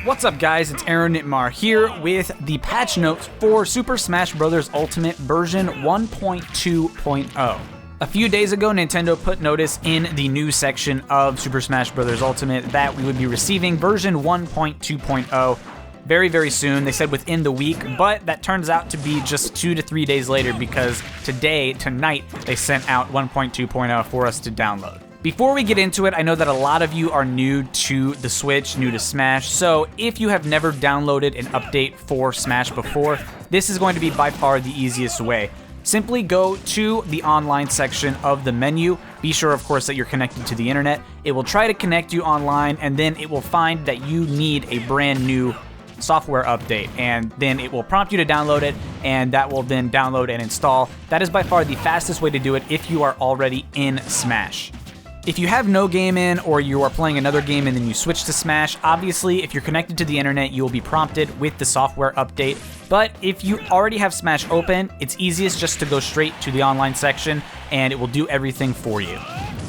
What's up guys, it's Aaronitmar here with the patch notes for Super Smash Bros. Ultimate version 1.2.0. A few days ago, Nintendo put notice in the news section of Super Smash Bros. Ultimate that we would be receiving version 1.2.0 very, very soon. They said within the week, but that turns out to be just 2 to 3 days later because tonight, they sent out 1.2.0 for us to download. Before we get into it, I know that a lot of you are new to the Switch, new to Smash, so if you have never downloaded an update for Smash before, this is going to be by far the easiest way. Simply go to the online section of the menu. Be sure, of course, that you're connected to the internet. It will try to connect you online, and then it will find that you need a brand new software update, and then it will prompt you to download it, and that will then download and install. That is by far the fastest way to do it if you are already in Smash. If you have no game in, or you are playing another game and then you switch to Smash, obviously if you're connected to the internet, you will be prompted with the software update. But if you already have Smash open, it's easiest just to go straight to the online section and it will do everything for you.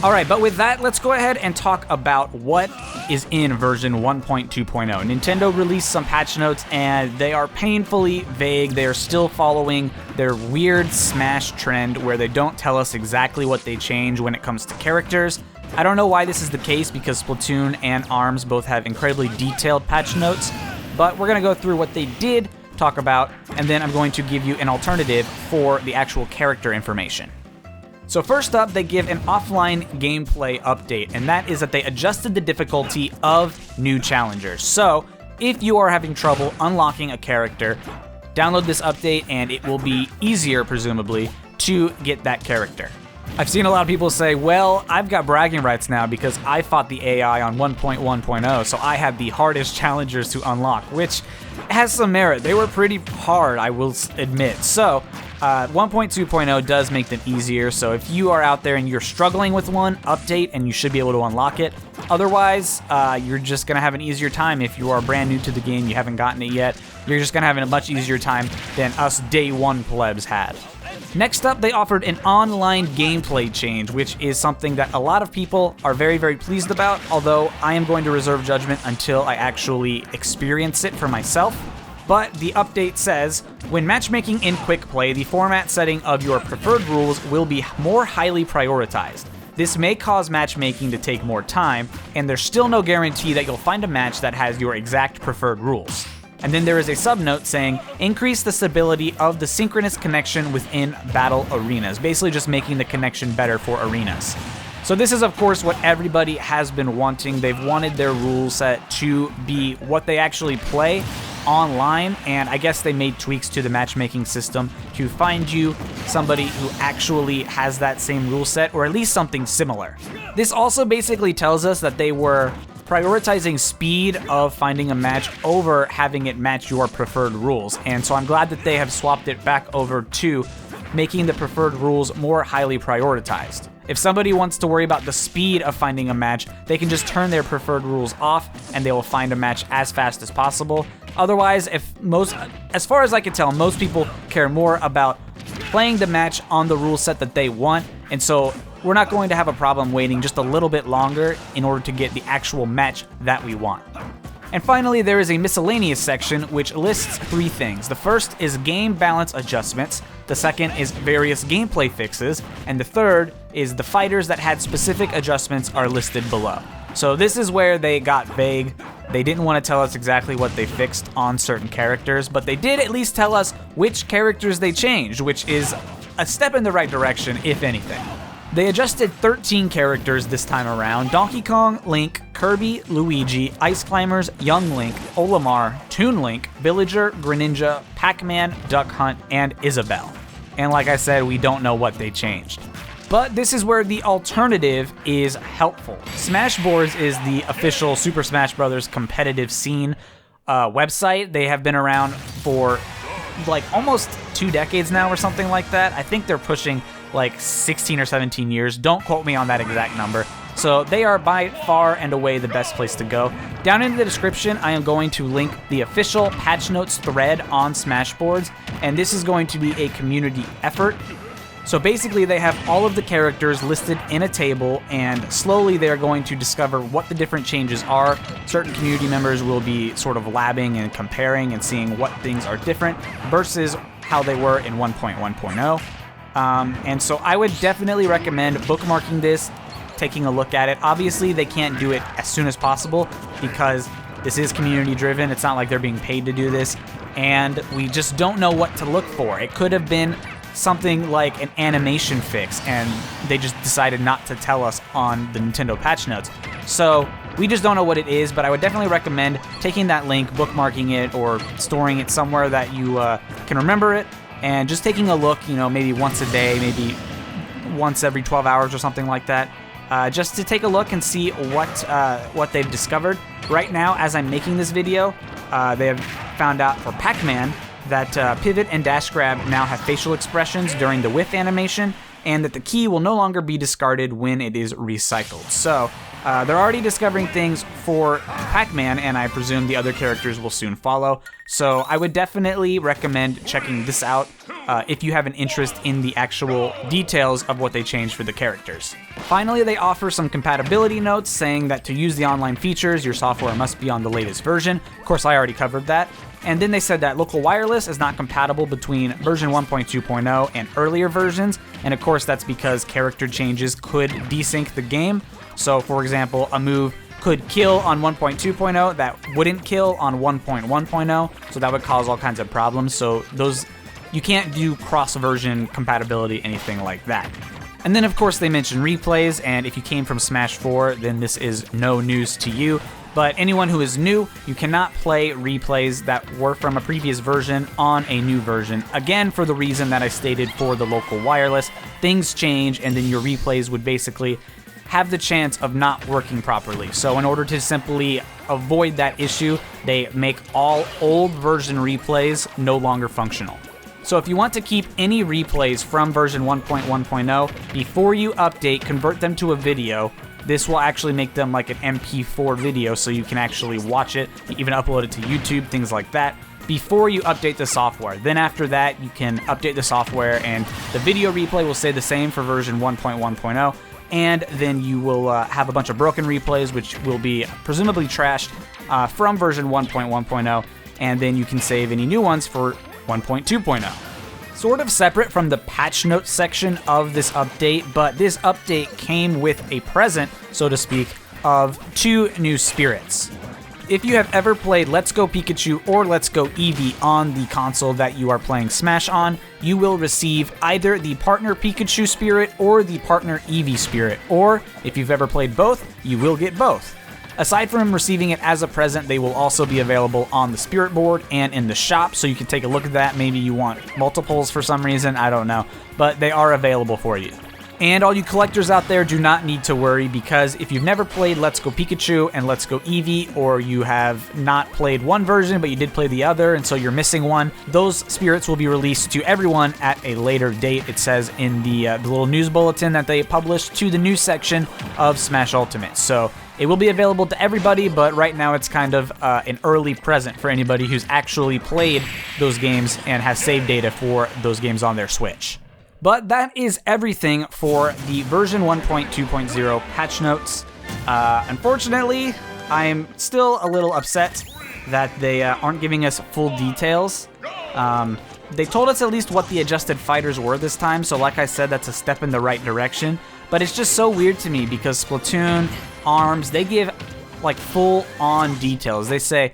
Alright, but with that, let's go ahead and talk about what is in version 1.2.0. Nintendo released some patch notes and they are painfully vague. They are still following their weird Smash trend where they don't tell us exactly what they change when it comes to characters. I don't know why this is the case because Splatoon and ARMS both have incredibly detailed patch notes, but we're going to go through what they did talk about, and then I'm going to give you an alternative for the actual character information. So first up, they give an offline gameplay update, and that is that they adjusted the difficulty of new challengers. So if you are having trouble unlocking a character, download this update and it will be easier, presumably, to get that character. I've seen a lot of people say, well, I've got bragging rights now because I fought the AI on 1.1.0, so I had the hardest challengers to unlock, which has some merit. They were pretty hard, I will admit. So 1.2.0 does make them easier, so if you are out there and you're struggling with one, update and you should be able to unlock it. Otherwise, you're just going to have an easier time if you are brand new to the game, you haven't gotten it yet. You're just going to have a much easier time than us day one plebs had. Next up, they offered an online gameplay change, which is something that a lot of people are very, very pleased about, although I am going to reserve judgment until I actually experience it for myself. But the update says, when matchmaking in quick play, the format setting of your preferred rules will be more highly prioritized. This may cause matchmaking to take more time, and there's still no guarantee that you'll find a match that has your exact preferred rules. And then there is a subnote saying, increase the stability of the synchronous connection within battle arenas, basically just making the connection better for arenas. So this is, of course, what everybody has been wanting. They've wanted their rule set to be what they actually play online, and I guess they made tweaks to the matchmaking system to find you somebody who actually has that same rule set, or at least something similar. This also basically tells us that they were prioritizing speed of finding a match over having it match your preferred rules, and so I'm glad that they have swapped it back over to making the preferred rules more highly prioritized. If somebody wants to worry about the speed of finding a match, they can just turn their preferred rules off and they will find a match as fast as possible. Otherwise, as far as I can tell, most people care more about playing the match on the rule set that they want, and so we're not going to have a problem waiting just a little bit longer in order to get the actual match that we want. And finally, there is a miscellaneous section which lists 3 things. The first is game balance adjustments, the second is various gameplay fixes, and the third is the fighters that had specific adjustments are listed below. So this is where they got vague. They didn't want to tell us exactly what they fixed on certain characters, but they did at least tell us which characters they changed, which is a step in the right direction, if anything. They adjusted 13 characters this time around: Donkey Kong, Link, Kirby, Luigi, Ice Climbers, Young Link, Olimar, Toon Link, Villager, Greninja, Pac-Man, Duck Hunt, and Isabelle. And like I said, we don't know what they changed. But this is where the alternative is helpful. Smashboards is the official Super Smash Bros. Competitive scene website. They have been around for like almost 2 decades now or something like that. I think they're pushing like 16 or 17 years. Don't quote me on that exact number. So they are by far and away the best place to go. Down in the description, I am going to link the official patch notes thread on Smashboards, and this is going to be a community effort. So basically they have all of the characters listed in a table, and slowly they're going to discover what the different changes are. Certain community members will be sort of labbing and comparing and seeing what things are different versus how they were in 1.1.0. And so I would definitely recommend bookmarking this, taking a look at it. Obviously they can't do it as soon as possible because this is community driven. It's not like they're being paid to do this, and we just don't know what to look for. It could have been something like an animation fix, and they just decided not to tell us on the Nintendo patch notes. So we just don't know what it is, but I would definitely recommend taking that link, bookmarking it, or storing it somewhere that you can remember it, and just taking a look, you know, maybe once a day, maybe once every 12 hours or something like that, just to take a look and see what they've discovered. Right now, as I'm making this video, they have found out for Pac-Man that pivot and dash grab now have facial expressions during the whiff animation, and that the key will no longer be discarded when it is recycled. So they're already discovering things for Pac-Man, and I presume the other characters will soon follow. So I would definitely recommend checking this out if you have an interest in the actual details of what they changed for the characters. Finally, they offer some compatibility notes saying that to use the online features, your software must be on the latest version. Of course, I already covered that. And then they said that local wireless is not compatible between version 1.2.0 and earlier versions, and of course that's because character changes could desync the game. So for example, a move could kill on 1.2.0 that wouldn't kill on 1.1.0, so that would cause all kinds of problems. So those, you can't do cross-version compatibility, anything like that. And then of course they mentioned replays, and if you came from Smash 4, then this is no news to you. But anyone who is new, you cannot play replays that were from a previous version on a new version. Again, for the reason that I stated for the local wireless, things change, and then your replays would basically have the chance of not working properly. So in order to simply avoid that issue, they make all old version replays no longer functional. So if you want to keep any replays from version 1.1.0, before you update, convert them to a video. This will actually make them like an MP4 video, so you can actually watch it, even upload it to YouTube, things like that, before you update the software. Then after that, you can update the software, and the video replay will stay the same for version 1.1.0, and then you will have a bunch of broken replays, which will be presumably trashed from version 1.1.0, and then you can save any new ones for 1.2.0. Sort of separate from the patch notes section of this update, but this update came with a present, so to speak, of 2 new spirits. If you have ever played Let's Go Pikachu or Let's Go Eevee on the console that you are playing Smash on, you will receive either the Partner Pikachu spirit or the Partner Eevee spirit, or if you've ever played both, you will get both. Aside from receiving it as a present, they will also be available on the Spirit Board and in the shop, so you can take a look at that. Maybe you want multiples for some reason, I don't know, but they are available for you. And all you collectors out there do not need to worry, because if you've never played Let's Go Pikachu and Let's Go Eevee, or you have not played one version but you did play the other and so you're missing one, those spirits will be released to everyone at a later date. It says in the little news bulletin that they published to the news section of Smash Ultimate. So it will be available to everybody, but right now it's kind of an early present for anybody who's actually played those games and has save data for those games on their Switch. But that is everything for the version 1.2.0 patch notes. Unfortunately, I'm still a little upset that they aren't giving us full details. They told us at least what the adjusted fighters were this time, so like I said, that's a step in the right direction. But it's just so weird to me because Splatoon, ARMS, they give like full-on details. They say,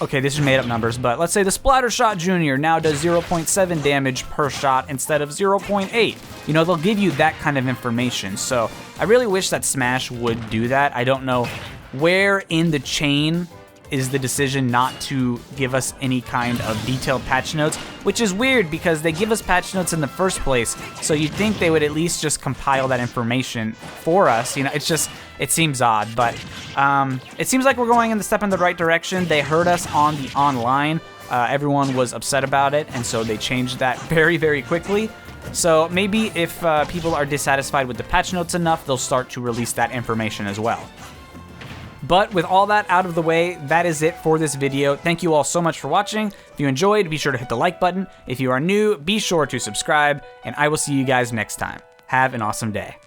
okay, these are made-up numbers, but let's say the Splattershot Jr. now does 0.7 damage per shot instead of 0.8. You know, they'll give you that kind of information. So I really wish that Smash would do that. I don't know where in the chain is the decision not to give us any kind of detailed patch notes, which is weird because they give us patch notes in the first place, so you'd think they would at least just compile that information for us. You know, it's just, it seems odd, but it seems like we're going in the step in the right direction. They heard us on the online. Everyone was upset about it, and so they changed that very, very quickly. So maybe if people are dissatisfied with the patch notes enough, they'll start to release that information as well. But with all that out of the way, that is it for this video. Thank you all so much for watching. If you enjoyed, be sure to hit the like button. If you are new, be sure to subscribe, and I will see you guys next time. Have an awesome day.